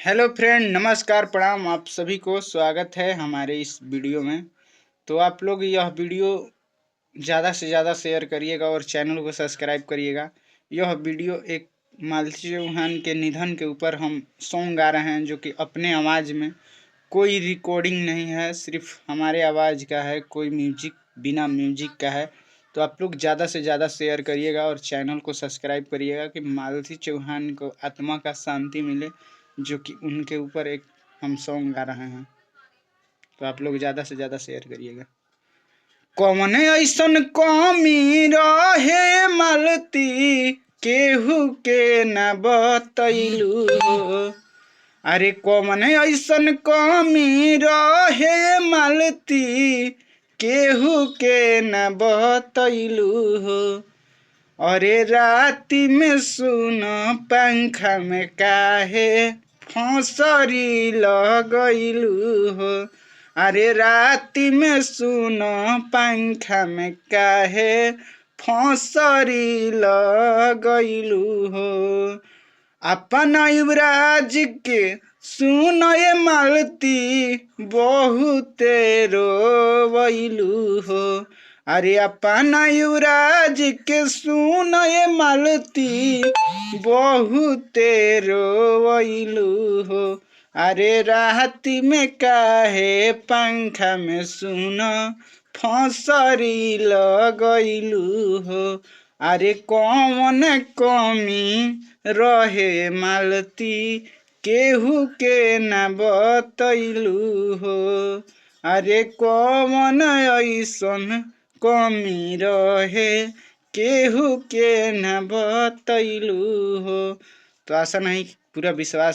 Hello friend, नमस्कार, प्रणाम। आप सभी को स्वागत है हमारे इस वीडियो में। तो आप लोग यह वीडियो ज़्यादा से ज़्यादा शेयर करिएगा और चैनल को सब्सक्राइब करिएगा। यह वीडियो एक मालती चौहान के निधन के ऊपर हम सॉन्ग गा रहे हैं, जो कि अपने आवाज़ में, कोई रिकॉर्डिंग नहीं है, सिर्फ हमारे आवाज़ का है, कोई म्यूजिक बिना म्यूजिक का है। तो आप लोग ज़्यादा से ज़्यादा शेयर करिएगा और चैनल को सब्सक्राइब करिएगा कि मालती चौहान को आत्मा का शांति मिले, जो कि उनके ऊपर एक हम सॉन्ग गा रहे हैं। तो आप लोग ज़्यादा से ज़्यादा शेयर करिएगा। कौन ऐसन कमी रहे मालती, केहू के न बतैलू हो। अरे कौन ऐसन कमी रहे मालती, केहू के न बतैलू हो। अरे राति में सुन पंखा में काहे फौसरी लगैलू हो। अरे राति में सुन पंखा में काहे फौसरी लगैलू हो। अपन युवराज के सुन ये मालती, बहुते रोवैलू हो। अरे अपन युवराज के सुन ये मालती, बहुते रोवैलू हो। अरे राति में काहे पंखा में सुन फौसरी लगैलू हो। अरे कौन कमी रहे मालती, केहू के न बतैलू हो। अरे कौन ऐसन कमी रहे, केहू के न बतैलू हो। तो आशा नहीं, पूरा विश्वास